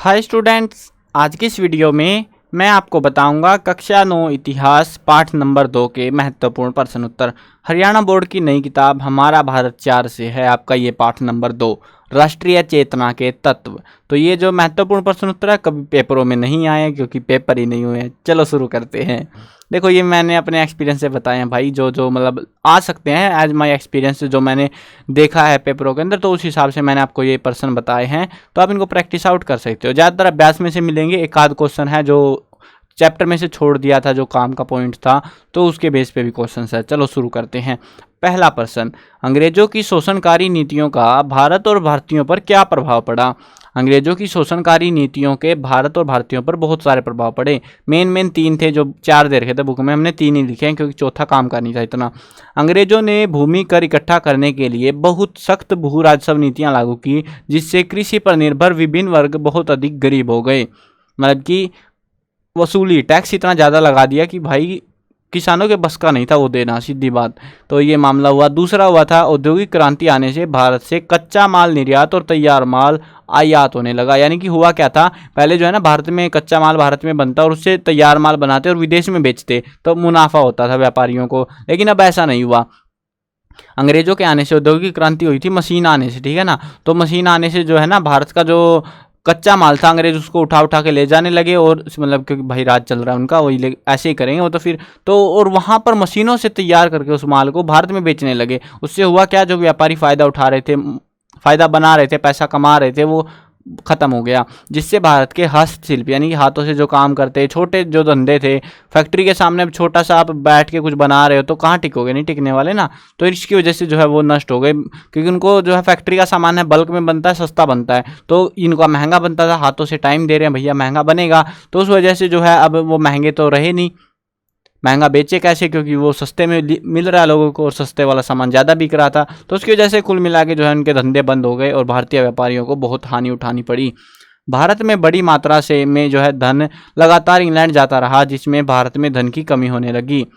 Hi students, आज की इस वीडियो में मैं आपको बताऊंगा कक्षा 9 इतिहास पाठ नंबर 2 के महत्वपूर्ण प्रश्न उत्तर। हरियाणा बोर्ड की नई किताब हमारा भारत 4 से है आपका ये पाठ नंबर 2, राष्ट्रीय चेतना के तत्व। तो ये जो महत्वपूर्ण प्रश्न उत्तर है कभी पेपरों में नहीं आए क्योंकि पेपर ही नहीं हुए हैं। चलो शुरू करते हैं। देखो, ये मैंने अपने एक्सपीरियंस से बताए हैं भाई, जो मतलब आ सकते हैं एज माय एक्सपीरियंस, जो मैंने देखा है पेपरों के अंदर, तो उस हिसाब से मैंने आपको ये प्रश्न बताए हैं। तो आप इनको प्रैक्टिस आउट कर सकते हो। ज़्यादातर अभ्यास में से मिलेंगे, एक आध क्वेश्चन है जो चैप्टर में से छोड़ दिया था, जो काम का पॉइंट था, तो उसके बेस पे भी क्वेश्चन है। चलो शुरू करते हैं। पहला प्रश्न, अंग्रेजों की शोषणकारी नीतियों का भारत और भारतीयों पर क्या प्रभाव पड़ा। अंग्रेजों की शोषणकारी नीतियों के भारत और भारतीयों पर बहुत सारे प्रभाव पड़े। मेन तीन थे, जो 4 दे रखे थे बुक में, हमने 3 ही लिखे हैं क्योंकि चौथा काम का नहीं था इतना। अंग्रेजों ने भूमि कर इकट्ठा करने के लिए बहुत सख्त भू राजस्व नीतियां लागू की, जिससे कृषि पर निर्भर विभिन्न वर्ग बहुत अधिक गरीब हो गए। मतलब कि वसूली टैक्स इतना ज़्यादा लगा दिया कि भाई किसानों के बस का नहीं था वो देना, सीधी बात। तो ये मामला हुआ। दूसरा हुआ था औद्योगिक क्रांति आने से भारत से कच्चा माल निर्यात और तैयार माल आयात होने लगा। यानी कि हुआ क्या था, पहले जो है ना, भारत में कच्चा माल भारत में बनता और उससे तैयार माल बनाते और विदेश में बेचते, तो मुनाफा होता था व्यापारियों को। लेकिन अब ऐसा नहीं हुआ। अंग्रेजों के आने से औद्योगिक क्रांति हुई थी, मशीन आने से, ठीक है ना। तो मशीन आने से जो है ना, भारत का जो कच्चा माल था, अंग्रेज उसको उठा उठा के ले जाने लगे, और मतलब क्योंकि भाई राज चल रहा है उनका, वही ऐसे ही करेंगे वो तो फिर तो। और वहाँ पर मशीनों से तैयार करके उस माल को भारत में बेचने लगे। उससे हुआ क्या, जो व्यापारी फ़ायदा उठा रहे थे, फ़ायदा बना रहे थे, पैसा कमा रहे थे, वो ख़त्म हो गया। जिससे भारत के हस्तशिल्प, यानी कि हाथों से जो काम करते, छोटे जो धंधे थे, फैक्ट्री के सामने छोटा सा आप बैठ के कुछ बना रहे हो तो कहाँ टिकोगे, नहीं टिकने वाले ना। तो इसकी वजह से जो है वो नष्ट हो गए, क्योंकि उनको जो है फैक्ट्री का सामान है, बल्क में बनता है, सस्ता बनता है, तो इनका महंगा बनता था। हाथों से टाइम दे रहे हैं भैया, महंगा बनेगा, तो उस वजह से जो है अब वो महंगे तो रहे नहीं। महंगा बेचे कैसे, क्योंकि वो सस्ते में मिल रहा है लोगों को, और सस्ते वाला सामान ज़्यादा बिक रहा था। तो उसकी वजह से कुल मिला के जो है उनके धंधे बंद हो गए और भारतीय व्यापारियों को बहुत हानि उठानी पड़ी। भारत में बड़ी मात्रा से में जो है धन लगातार इंग्लैंड जाता रहा, जिसमें भारत में धन की कमी होने लगी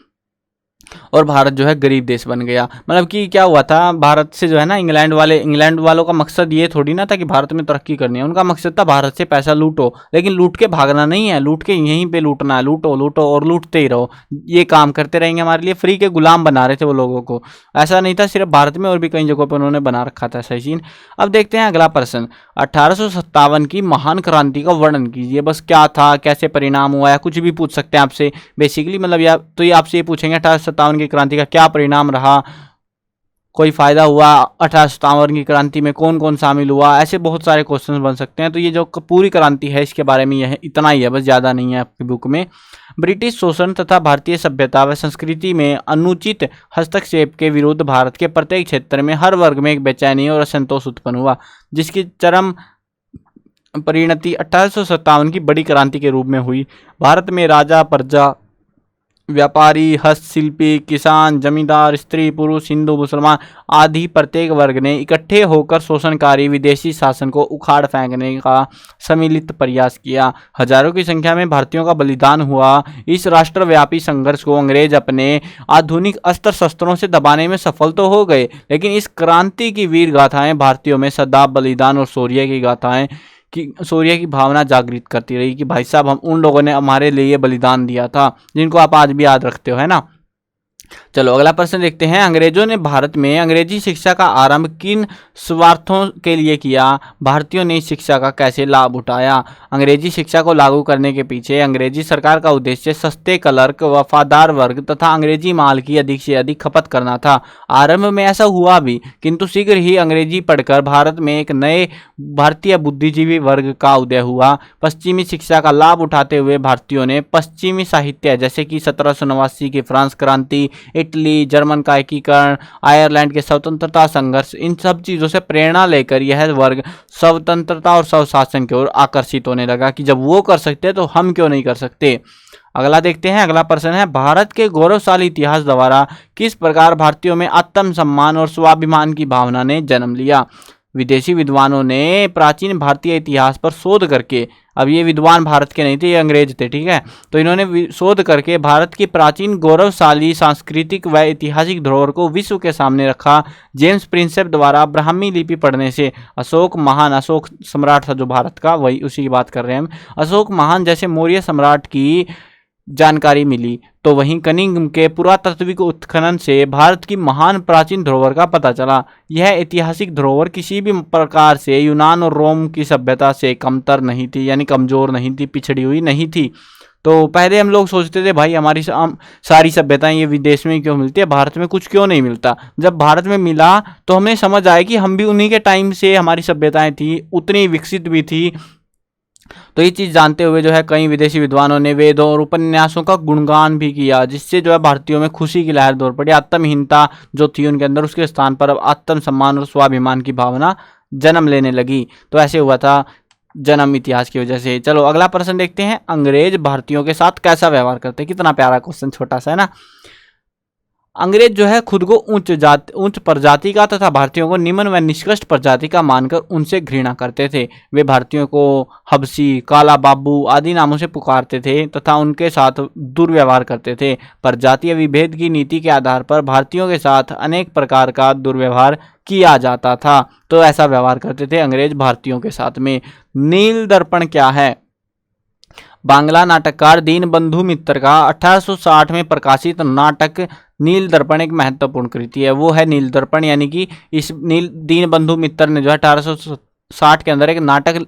और भारत जो है गरीब देश बन गया। मतलब कि क्या हुआ था, भारत से जो है ना, इंग्लैंड वालों का मकसद ये थोड़ी ना था कि भारत में तरक्की करनी है। उनका मकसद था भारत से पैसा लूटो, लेकिन लूट के भागना नहीं है, लूट के यहीं पे लूटना है। लूटो लूटो और लूटते ही रहो, ये काम करते रहेंगे हमारे लिए। फ्री के गुलाम बना रहे थे वो लोगों को। ऐसा नहीं था सिर्फ भारत में, और भी कई जगहों पर उन्होंने बना रखा था सही सीन। अब देखते हैं अगला प्रश्न, 1857 की महान क्रांति का वर्णन कीजिए। बस क्या था, कैसे परिणाम हुआ, या कुछ भी पूछ सकते हैं आपसे बेसिकली। मतलब या तो ये आपसे ये पूछेंगे 1857 की क्रांति का क्या परिणाम रहा, कोई फायदा हुआ, 1857 की क्रांति में कौन कौन शामिल हुआ, ऐसे बहुत सारे क्वेश्चन बन सकते हैं। तो ये जो पूरी क्रांति है इसके बारे में यह इतना ही है, बस ज़्यादा नहीं है आपकी बुक में। ब्रिटिश शोषण तथा भारतीय सभ्यता व संस्कृति में अनुचित हस्तक्षेप के विरुद्ध भारत के प्रत्येक क्षेत्र में हर वर्ग में एक बेचैनी और असंतोष उत्पन्न हुआ, जिसकी चरम परिणति 1857 की बड़ी क्रांति के रूप में हुई। भारत में राजा, प्रजा, व्यापारी, हस्तशिल्पी, किसान, जमींदार, स्त्री, पुरुष, हिंदू, मुसलमान आदि प्रत्येक वर्ग ने इकट्ठे होकर शोषणकारी विदेशी शासन को उखाड़ फेंकने का सम्मिलित प्रयास किया। हजारों की संख्या में भारतीयों का बलिदान हुआ। इस राष्ट्रव्यापी संघर्ष को अंग्रेज अपने आधुनिक अस्त्र शस्त्रों से दबाने में सफल तो हो गए, लेकिन इस क्रांति की वीर गाथाएं भारतीयों में सदा बलिदान और शौर्य की भावना जागृत करती रही कि भाई साहब, हम उन लोगों ने हमारे लिए बलिदान दिया था, जिनको आप आज भी याद रखते हो, है ना। चलो अगला प्रश्न देखते हैं। अंग्रेजों ने भारत में अंग्रेजी शिक्षा का आरंभ किन स्वार्थों के लिए किया, भारतीयों ने इस शिक्षा का कैसे लाभ उठाया। अंग्रेजी शिक्षा को लागू करने के पीछे अंग्रेजी सरकार का उद्देश्य सस्ते क्लर्क, वफादार वर्ग तथा अंग्रेजी माल की अधिक से अधिक खपत करना था। आरंभ में ऐसा हुआ भी, किंतु शीघ्र ही अंग्रेजी पढ़कर भारत में एक नए भारतीय बुद्धिजीवी वर्ग का उदय हुआ। पश्चिमी शिक्षा का लाभ उठाते हुए भारतीयों ने पश्चिमी साहित्य, जैसे कि 1789 की फ्रांस क्रांति, इटली, जर्मन का एकीकरण, आयरलैंड के स्वतंत्रता संघर्ष, इन सब चीज़ों से प्रेरणा लेकर यह वर्ग स्वतंत्रता और स्वशासन की ओर आकर्षित होने लगा कि जब वो कर सकते तो हम क्यों नहीं कर सकते। अगला देखते हैं। अगला प्रश्न है, भारत के गौरवशाली इतिहास द्वारा किस प्रकार भारतीयों में आत्मसम्मान और स्वाभिमान की भावना ने जन्म लिया। विदेशी विद्वानों ने प्राचीन भारतीय इतिहास पर शोध करके, अब ये विद्वान भारत के नहीं थे, ये अंग्रेज थे, ठीक है, तो इन्होंने शोध करके भारत की प्राचीन गौरवशाली सांस्कृतिक व ऐतिहासिक धरोहर को विश्व के सामने रखा। जेम्स प्रिंसेप द्वारा ब्राह्मी लिपि पढ़ने से अशोक महान, अशोक सम्राट था जो भारत का, वही उसी की बात कर रहे हैं हम, अशोक महान जैसे मौर्य सम्राट की जानकारी मिली। तो वहीं कनिंघ के पुरातात्विक उत्खनन से भारत की महान प्राचीन धरोहर का पता चला। यह ऐतिहासिक धरोहर किसी भी प्रकार से यूनान और रोम की सभ्यता से कमतर नहीं थी, यानी कमजोर नहीं थी, पिछड़ी हुई नहीं थी। तो पहले हम लोग सोचते थे भाई हमारी सारी सभ्यताएं ये विदेश में क्यों मिलती है, भारत में कुछ क्यों नहीं मिलता। जब भारत में मिला तो हमें समझ आया कि हम भी उन्हीं के टाइम से हमारी सभ्यताएं थी, उतनी विकसित भी थी। तो ये चीज़ जानते हुए जो है कई विदेशी विद्वानों ने वेदों और उपन्यासों का गुणगान भी किया, जिससे जो है भारतीयों में खुशी की लहर दौड़ पड़ी। आत्महीनता जो थी उनके अंदर, उसके स्थान पर अब आत्मसम्मान और स्वाभिमान की भावना जन्म लेने लगी। तो ऐसे हुआ था जन्म इतिहास की वजह से। चलो अगला प्रश्न देखते हैं, अंग्रेज भारतीयों के साथ कैसा व्यवहार करते हैं। कितना प्यारा क्वेश्चन, छोटा सा है ना। अंग्रेज जो है खुद को उच्च प्रजाति का तथा भारतीयों को निम्न व निष्कृष्ट प्रजाति का मानकर उनसे घृणा करते थे। वे भारतीयों को हबसी, काला बाबू आदि नामों से पुकारते थे तथा उनके साथ दुर्व्यवहार करते थे। प्रजातीय विभेद की नीति के आधार पर भारतीयों के साथ अनेक प्रकार का दुर्व्यवहार किया जाता था। तो ऐसा व्यवहार करते थे अंग्रेज भारतीयों के साथ में। नील दर्पण क्या है? बांग्ला नाटककार दीनबंधु मित्र का 1860 में प्रकाशित नाटक नील दर्पण एक महत्वपूर्ण कृति है। वो है नील दर्पण, यानी कि इस दीनबंधु मित्र ने जो है 1860 के अंदर एक नाटक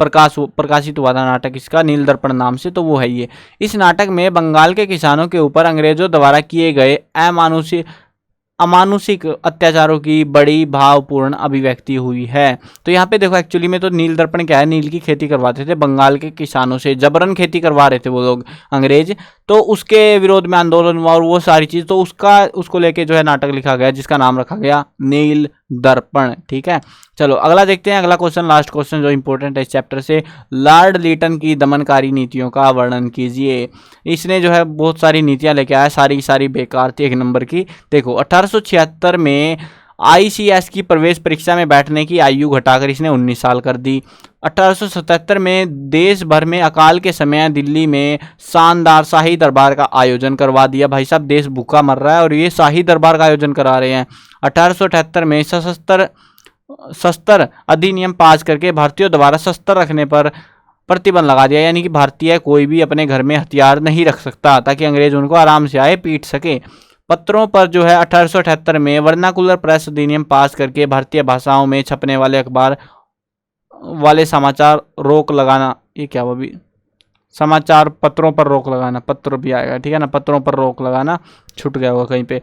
प्रकाशित हुआ था, नाटक इसका नील दर्पण नाम से, तो वो है ये। इस नाटक में बंगाल के किसानों के ऊपर अंग्रेजों द्वारा किए गए अमानुषिक अत्याचारों की बड़ी भावपूर्ण अभिव्यक्ति हुई है। तो यहाँ पे देखो एक्चुअली में तो नील दर्पण क्या है, नील की खेती करवाते थे बंगाल के किसानों से, जबरन खेती करवा रहे थे वो लोग अंग्रेज, तो उसके विरोध में आंदोलन हुआ और वो सारी चीज़, तो उसको लेके जो है नाटक लिखा गया जिसका नाम रखा गया नील दर्पण। ठीक है, चलो अगला देखते हैं, अगला क्वेश्चन, लास्ट क्वेश्चन जो इंपॉर्टेंट है इस चैप्टर से। लॉर्ड लिटन की दमनकारी नीतियों का वर्णन कीजिए। इसने जो है बहुत सारी नीतियां लेके आया, सारी बेकार थी, 1 नंबर की। देखो 1876 में ICS की प्रवेश परीक्षा में बैठने की आयु घटाकर इसने 19 साल कर दी। 1877 में देश भर में अकाल के समय दिल्ली में शानदार शाही दरबार का आयोजन करवा दिया। भाई साहब देश भूखा मर रहा है और ये शाही दरबार का आयोजन करा रहे हैं। 1878 में शस्त्र अधिनियम पास करके भारतीयों द्वारा शस्त्र रखने पर प्रतिबंध लगा दिया, यानी कि भारतीय कोई भी अपने घर में हथियार नहीं रख सकता ताकि अंग्रेज उनको आराम से आए पीट सके। पत्रों पर जो है 1878 में वर्नाकुलर प्रेस अधिनियम पास करके भारतीय भाषाओं में छपने वाले अखबार वाले समाचार रोक लगाना, ये क्या हुआ अभी, समाचार पत्रों पर रोक लगाना, पत्र भी आएगा, ठीक है ना, पत्रों पर रोक लगाना छूट गया होगा कहीं पे।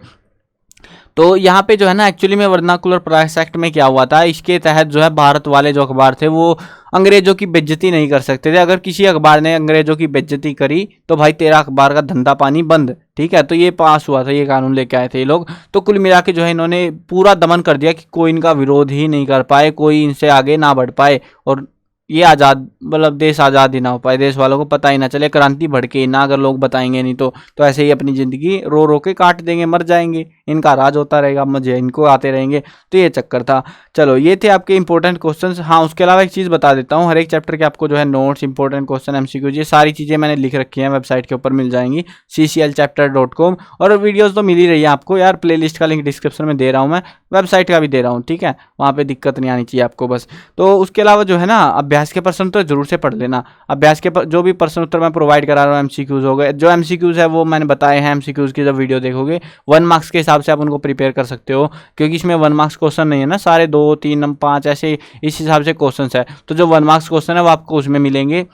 तो यहाँ पे जो है ना एक्चुअली में वर्नाकुलर प्रेस एक्ट में क्या हुआ था, इसके तहत जो है भारत वाले जो अखबार थे वो अंग्रेजों की बेइज्जती नहीं कर सकते थे। अगर किसी अखबार ने अंग्रेजों की बेइज्जती करी तो भाई तेरा अखबार का धंधा पानी बंद। ठीक है, तो ये पास हुआ था, ये कानून लेके आए थे ये लोग। तो कुल मिला के जो है इन्होंने पूरा दमन कर दिया कि कोई इनका विरोध ही नहीं कर पाए, कोई इनसे आगे ना बढ़ पाए और ये आज़ाद, मतलब देश आज़ाद ही ना हो पाए, देश वालों को पता ही ना चले, क्रांति भड़के ना, अगर लोग बताएंगे नहीं तो ऐसे ही अपनी ज़िंदगी रो रो के काट देंगे, मर जाएंगे, इनका राज होता रहेगा, मजे इनको आते रहेंगे। तो ये चक्कर था। चलो ये थे आपके इंपॉर्टेंट क्वेश्चंस। हाँ उसके अलावा एक चीज़ बता देता हूँ, हर एक चैप्टर के आपको जो है नोट्स, इंपॉर्टेंट क्वेश्चन, MCQ, ये सारी चीज़ें मैंने लिख रखी हैं, वेबसाइट के ऊपर मिल जाएंगी cclchapter.com। और वीडियोज़ तो मिल ही रही है आपको यार, प्ले लिस्ट का लिंक डिस्क्रिप्शन में दे रहा हूँ मैं, वेबसाइट का भी दे रहा हूँ, ठीक है, वहाँ पर दिक्कत नहीं आनी चाहिए आपको बस। तो उसके अलावा जो है ना अभ्यास के प्रश्न तो जरूर से पढ़ लेना। अभ्यास के जो भी प्रश्न उत्तर मैं प्रोवाइड करा रहा हूँ MCQs हो गए, जो MCQs है वो मैंने बताए हैं, MCQs की जब वीडियो देखोगे 1 मार्क्स के हिसाब से आप उनको प्रिपेयर कर सकते हो, क्योंकि इसमें 1 मार्क्स क्वेश्चन नहीं है ना, सारे 2, 3, 5 ऐसे इस हिसाब से क्वेश्चन है। तो जो 1 मार्क्स क्वेश्चन है वो आपको उसमें मिलेंगे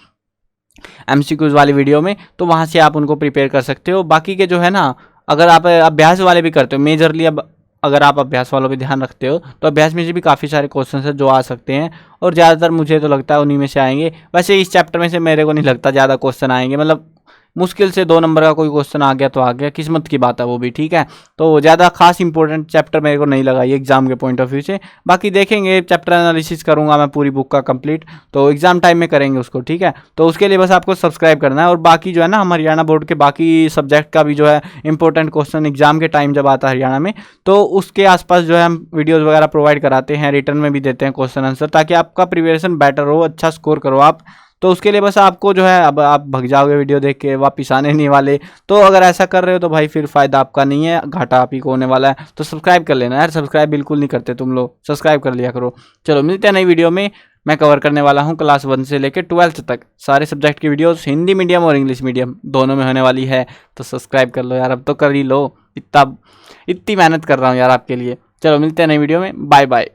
MCQs वाली वीडियो में, तो वहाँ से आप उनको प्रिपेयर कर सकते हो। बाकी के जो है ना, अगर आप अभ्यास वाले भी करते हो, मेजरली अब अगर आप अभ्यास वालों पे ध्यान रखते हो तो अभ्यास में से भी काफ़ी सारे क्वेश्चंस हैं जो आ सकते हैं, और ज़्यादातर मुझे तो लगता है उन्हीं में से आएंगे। वैसे इस चैप्टर में से मेरे को नहीं लगता ज़्यादा क्वेश्चन आएंगे, मतलब मुश्किल से 2 नंबर का कोई क्वेश्चन आ गया तो आ गया, किस्मत की बात है वो भी, ठीक है। तो ज़्यादा खास इंपॉर्टेंट चैप्टर मेरे को नहीं लगा ये एग्जाम के पॉइंट ऑफ व्यू से। बाकी देखेंगे, चैप्टर एनालिसिस करूंगा मैं पूरी बुक का कंप्लीट, तो एग्जाम टाइम में करेंगे उसको, ठीक है। तो उसके लिए बस आपको सब्सक्राइब करना है। और बाकी जो है ना, हम हरियाणा बोर्ड के बाकी सब्जेक्ट का भी जो है इंपॉर्टेंट क्वेश्चन एग्जाम के टाइम जब आता है हरियाणा में, तो उसके आसपास जो है हम वीडियोज़ वगैरह प्रोवाइड कराते हैं, रिटर्न में भी देते हैं क्वेश्चन आंसर, ताकि आपका प्रिपरेशन बेटर हो, अच्छा स्कोर करो आप। तो उसके लिए बस आपको जो है, अब आप भग जाओगे वीडियो देख के, वापिस आने नहीं वाले। तो अगर ऐसा कर रहे हो तो भाई फिर फ़ायदा आपका नहीं है, घाटा आप ही को होने वाला है। तो सब्सक्राइब कर लेना यार, सब्सक्राइब बिल्कुल नहीं करते तुम लोग, सब्सक्राइब कर लिया करो। चलो मिलते हैं नई वीडियो में। मैं कवर करने वाला हूँ क्लास 1 से लेकर 12th तक सारे सब्जेक्ट की वीडियोस, हिंदी मीडियम और इंग्लिश मीडियम दोनों में होने वाली है। तो सब्सक्राइब कर लो यार, अब तो कर ही लो, इतनी मेहनत कर रहा हूँ यार आपके लिए। चलो मिलते हैं नई वीडियो में, बाय बाय।